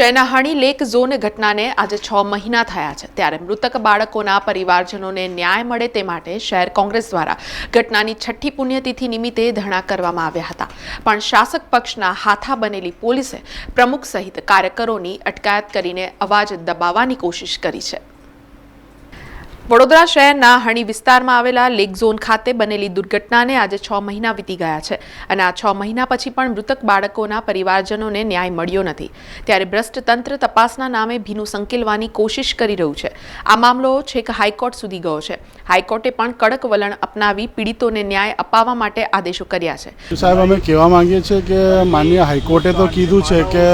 શહેરના હણી lake zone ઘટનાને આજે 6 મહિના થયા છે ત્યારે મૃતક બાળકોના પરિવારજનોને ન્યાય મળે તે માટે શહેર કોંગ્રેસ દ્વારા ઘટનાની 6ઠ્ઠી પુણ્યતિથિ નિમિત્તે ધરણા કરવામાં આવ્યા હતા પણ શાસક પક્ષના હાથા બનેલી પોલીસે પ્રમુખ સહિત કાર્યકરોની અટકાયત કરીને અવાજ દબાવવાની કોશિશ કરી છે। વડોદરા શહેરના હણી વિસ્તારમાં આવેલા લેક ઝોન ખાતે બનેલી દુર્ઘટનાને આજે 6 મહિના વીતી ગયા છે અને આ 6 મહિના પછી પણ મૃતક બાળકોના પરિવારજનોને ન્યાય મળ્યો નથી ત્યારે ભ્રષ્ટ તંત્ર તપાસના નામે ભીનું સંકેલવાની કોશિશ કરી રહ્યું છે। આ મામલો છેક હાઈકોર્ટ સુધી ગયો છે। હાઈકોર્ટે પણ કડક વલણ અપનાવી પીડિતોને ન્યાય અપાવવા માટે આદેશો કર્યા છે। સાહેબ અમે કહેવા માંગીએ છીએ કે માનનીય હાઈકોર્ટે તો કીધું છે કે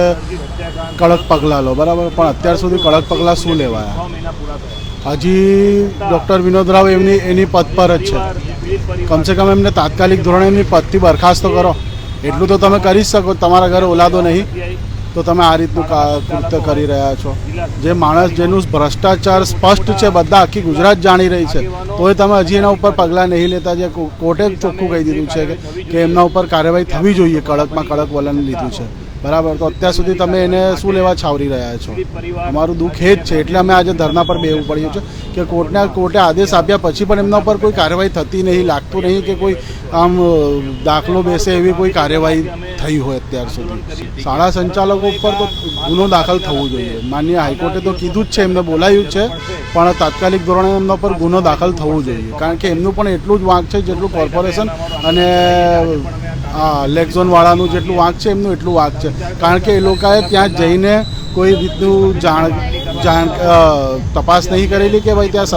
કડક પગલાં લો બરાબર પણ અત્યાર સુધી કડક પગલાં શું લેવાયા? હજી ડૉક્ટર વિનોદ રાવ એની પદ પર જ છે। કમસે કમ એમને તાત્કાલિક ધોરણે એમની પદથી બરખાસ્ત તો કરો, એટલું તો તમે કરી જ શકો। તમારા ઘરે ઓલાદો નહીં તો તમે આ રીતનું કૃત્ય કરી રહ્યા છો। જે માણસ જેનું ભ્રષ્ટાચાર સ્પષ્ટ છે, બધા આખી ગુજરાત જાણી રહી છે, તોય તમે હજી એના ઉપર પગલાં નહીં લેતા। જે કોર્ટે ચોખ્ખું કહી દીધું છે કે એમના ઉપર કાર્યવાહી થવી જોઈએ, કડકમાં કડક વલણ લીધું છે બરાબર। તો અત્યાર સુધી તમે એને શું લેવા છાવરી રહ્યા છો? અમારું દુઃખ એ જ છે, એટલે અમે આજે ધરના પર બેસવું પડ્યું છે કે કોર્ટે આદેશ આપ્યા પછી પણ એમના ઉપર કોઈ કાર્યવાહી થતી નહીં। લાગતું નહીં કે કોઈ આમ દાખલો બેસે એવી કોઈ કાર્યવાહી થઈ હોય અત્યાર સુધી। શાળા સંચાલકો ઉપર તો ગુનો દાખલ થવો જોઈએ। માનનીય હાઈકોર્ટે તો કીધું જ છે, એમને બોલાયું છે, પણ તાત્કાલિક ધોરણે એમના પર ગુનો દાખલ થવો જોઈએ, કારણ કે એમનું પણ એટલું જ વાંક છે જેટલું કોર્પોરેશન અને લેક ઝોન વાળાનું જેટલું વાંક છે એમનું એટલું વાંક છે। કારણ કે એ લોકોએ ત્યાં જઈને કોઈ રીતનું તપાસ નહીં કરેલી કે ભાઈ ત્યાં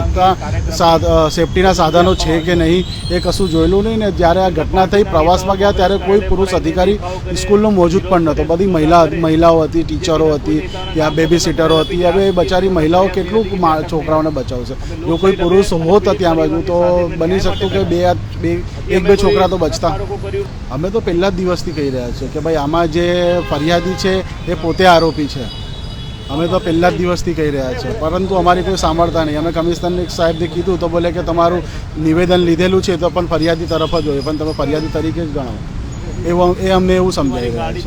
સેફટીના સાધનો છે કે નહીં, એ કશું જોયેલું નહીં ને। જ્યારે આ ઘટના થઈ પ્રવાસમાં ગયા ત્યારે કોઈ પુરુષ અધિકારી સ્કૂલનો મોજૂદ પણ નહોતો। બધી મહિલાઓ હતી, ટીચરો હતી, ત્યાં બેબી સીટરો હતી। હવે એ બચારી મહિલાઓ કેટલું છોકરાઓને બચાવશે? જો કોઈ પુરુષ હોત ત્યાં બાજુ તો બની શકતું કે એક બે છોકરા તો બચતા। અમે તો પહેલા જ દિવસથી કહી રહ્યા છીએ કે ભાઈ આમાં જે ફરિયાદી છે એ પોતે આરોપી છે। અમે તો પહેલા જ દિવસથી કહી રહ્યા છીએ, પરંતુ અમારી કોઈ સાંભળતા નહીં। અમે કમિશનર સાહેબને કીધું તો બોલે કે તમારું નિવેદન લીધેલું છે તો પણ ફરિયાદી તરફ જ હોય, પણ તમે ફરિયાદી તરીકે જ ગણાવો, એ અમને એવું સમજાઈ રહ્યા છે।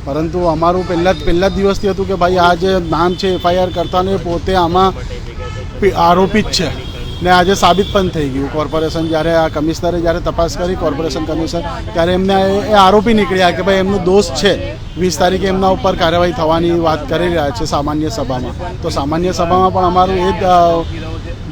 પરંતુ અમારું પહેલા જ દિવસથી હતું કે ભાઈ આ જે નામ છે FIR કરતાને પોતે આમાં આરોપી જ છે ને આજે સાબિત પણ થઈ ગયું। કોર્પોરેશન જ્યારે આ કમિશનરે જ્યારે તપાસ કરી, કોર્પોરેશન કમિશનર, ત્યારે એમને એ આરોપી નીકળ્યા કે ભાઈ એમનું દોષ છે। 20 તારીખે એમના ઉપર કાર્યવાહી થવાની વાત કરી રહ્યા છે સામાન્ય સભામાં। તો સામાન્ય સભામાં પણ અમારું એ જ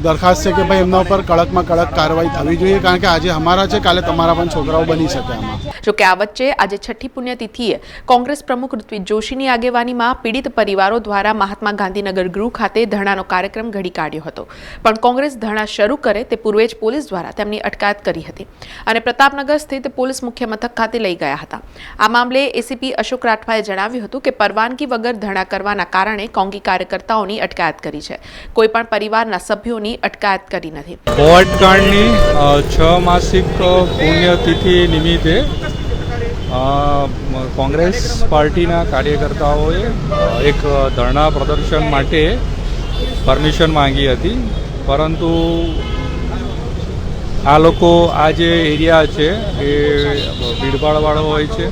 દરખાસ્ત છે કે ભાઈ એમના ઉપર કડકમાં કડક કાર્યવાહી થવી જોઈએ, કારણ કે આજે અમારા છે, કાલે તમારા પણ છોકરાઓ બની શકે આમાં। જોકે આ વચ્ચે આજે 6ઠ્ઠી પુણ્યતિથિએ કોંગ્રેસ પ્રમુખ ઋત્વિજ જોશીની આગેવાનીમાં પીડિત પરિવારો દ્વારા મહાત્મા ગાંધીનગર ગૃહ ખાતે ધરણાનો કાર્યક્રમ ઘડી કાઢ્યો હતો, પણ કોંગ્રેસ ધરણા શરૂ કરે તે પૂર્વે જ પોલીસ દ્વારા તેમની અટકાયત કરી હતી અને પ્રતાપનગર સ્થિત પોલીસ મુખ્ય મથક ખાતે લઈ ગયા હતા। આ મામલે એસીપી અશોક રાઠવાએ જણાવ્યું હતું કે પરવાનગી વગર ધરણા કરવાના કારણે કોંગી કાર્યકર્તાઓની અટકાયત કરી છે, કોઈ પણ પરિવારના સભ્યોની અટકાયત કરી નથી। કોર્ટકાંડની 6 માસિક પુણ્યતિથિ નિમિત્તે કોંગ્રેસ પાર્ટીના કાર્યકર્તાઓએ એક ધરણા પ્રદર્શન માટે પરમિશન માંગી હતી, પરંતુ આ લોકો આ જે એરિયા છે એ ભીડભાડવાળો હોય છે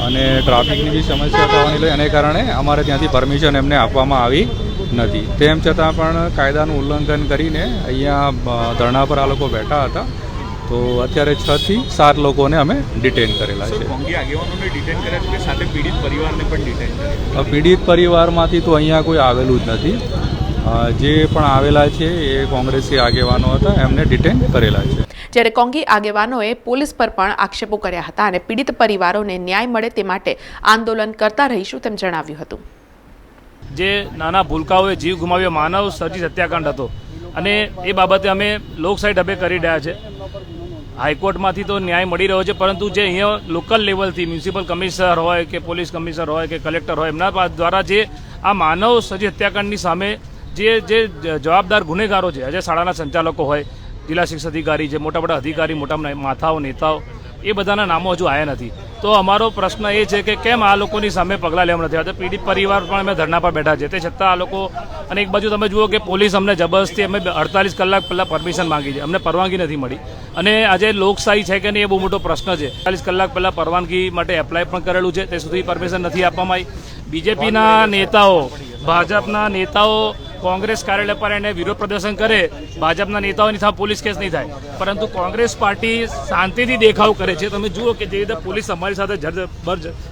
અને ટ્રાફિકની બી સમસ્યા થવાની લઈ એને કારણે અમારે ત્યાંથી પરમિશન એમને આપવામાં આવી નથી। તેમ છતાં પણ કાયદાનું ઉલ્લંઘન કરીને અહીંયા ધરણા પર આ લોકો બેઠા હતા। તો અત્યારે 6 થી 7 લોકોને અમે ડિટેન કરેલા છે। પીડિત પરિવારમાંથી તો અહીંયા કોઈ આવેલું જ નથી। જે પણ આવેલા છે એ કોંગ્રેસી આગેવાનો હતા, એમને ડિટેન કરેલા છે। જ્યારે કોંગી આગેવાનોએ પોલીસ પર પણ આક્ષેપો કર્યા હતા અને પીડિત પરિવારોને ન્યાય મળે તે માટે આંદોલન કરતા રહીશું તેમ જણાવ્યું હતું। જે નાના ભૂલકાઓએ જીવ ગુમાવ્યો માનવ સર્જિત હત્યાકાંડ હતો અને એ બાબતે અમે લોકશાહી ઢબે કરી રહ્યા છે। હાઈકોર્ટમાંથી તો ન્યાય મળી રહ્યો છે, પરંતુ જે અહીંયા લોકલ લેવલથી મ્યુનિસિપલ કમિશનર હોય કે પોલીસ કમિશનર હોય કે કલેક્ટર હોય, એમના દ્વારા જે આ માનવ સર્જિત હત્યાકાંડની સામે જે જવાબદાર ગુનેગારો છે, આજે શાળાના સંચાલકો હોય, જિલ્લા શિક્ષણ અધિકારી છે, મોટા અધિકારી, મોટા માથાઓ, નેતાઓ, એ બધાના નામો હજુ આવ્યા નથી। તો અમારો પ્રશ્ન એ છે કે કેમ આ લોકોની સામે પગલાં લેવા નથી આવતા? પીડિત પરિવાર પણ અમે ધરણા પર બેઠા છે, તે છતાં આ લોકો, અને એક બાજુ તમે જુઓ કે પોલીસ અમને જબરદસ્તી, અમે 48 કલાક પહેલાં પરમિશન માંગી છે, અમને પરવાનગી નથી મળી। અને આજે લોકશાહી છે કે નહીં એ બહુ મોટો પ્રશ્ન છે। 48 કલાક પહેલાં પરવાનગી માટે એપ્લાય પણ કરેલું છે, તે સુધી પરમિશન નથી આપવામાં આવી। બીજેપીના નેતાઓ, ભાજપના નેતાઓ કોંગ્રેસ કાર્યાલય પર એને વિરોધ પ્રદર્શન કરે, ભાજપના નેતાઓની સામે પોલીસ કેસ નહીં થાય, પરંતુ કોંગ્રેસ પાર્ટી શાંતિથી દેખાવ કરે છે. તમે જુઓ કે જે રીતે પોલીસ અમારી સાથે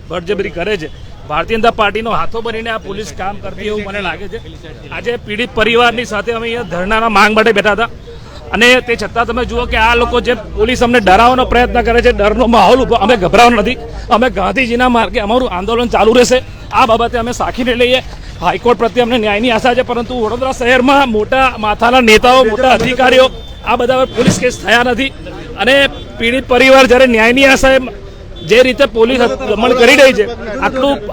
બળજબરી કરે છે, ભારતીય જનતા પાર્ટીનો હાથો બનીને આ પોલીસ કામ કરતી એવું મને લાગે છે. આજે પીડિત પરિવારની સાથે અમે અહીંયા ધરણાના માંગ માટે બેઠા હતા, અને તે છતાં તમે જુઓ કે આ લોકો જે પોલીસ અમને ડરાવવાનો પ્રયત્ન કરે છે, ડરનો માહોલ ઉભો. અમે ગભરાવાનો નથી, અમે ગાંધીજીના માર્ગે અમારું આંદોલન ચાલુ રહેશે. આ બાબતે અમે સાખીને લઈએ. હાઈકોર્ટ પ્રત્યે અમને ન્યાયની આશા છે, પરંતુ વડોદરા શહેરમાં મોટા માથાના નેતાઓ, મોટા અધિકારીઓ, આ બધા પર પોલીસ કેસ થયા નથી. અને પીડિત પરિવાર જ્યારે ન્યાયની આશાએ જે રીતે પોલીસ દમન કરી રહી છે,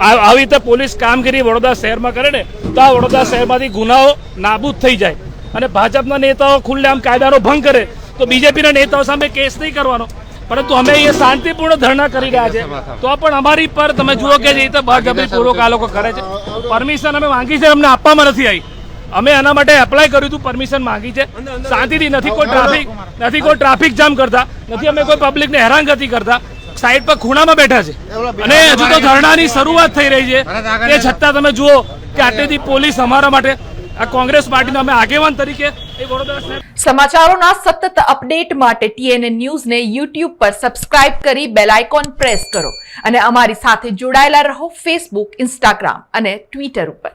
આવી રીતે પોલીસ કામગીરી વડોદરા શહેરમાં કરે ને, તો આ વડોદરા શહેરમાંથી ગુનાઓ નાબૂદ થઈ જાય. અને ભાજપના નેતાઓ ખુલ્લેઆમ કાયદાનો ભંગ કરે તો બીજેપીના નેતાઓ સામે કેસ નહીં કરવાનો, પરંતુ અમે અહીંયા શાંતિપૂર્ણ ધરણા કરી રહ્યા છે, તો પણ અમારી પર તમે જુઓ કે જે રીતે બળજબરીપૂર્વક આ લોકો કરે છે. પરમિશન અમે માંગી છે, અમને આપવામાં નથી આવી. અમે આના માટે એપ્લાય કર્યું હતું, પરમિશન માંગી છે શાંતિથી. નથી કોઈ ટ્રાફિક જામ કરતા, નથી અમે કોઈ પબ્લિકને હેરાનગતિ કરતા, સાઈડ પર ખૂણામાં બેઠા છે, અને હજુ તો ધરણાની શરૂઆત થઈ રહી છે. તે છતાં તમે જુઓ કે આટલેથી પોલીસ અમારા માટે, આ કોંગ્રેસ પાર્ટીનો અમે આગેવાન તરીકે એ વડોદરા સમાચારોના સતત અપડેટ માટે TNN ન્યૂઝને YouTube પર સબસ્ક્રાઇબ કરી બેલ આઇકોન પ્રેસ કરો અને અમારી સાથે જોડાયેલા રહો Facebook, Instagram અને Twitter ઉપર.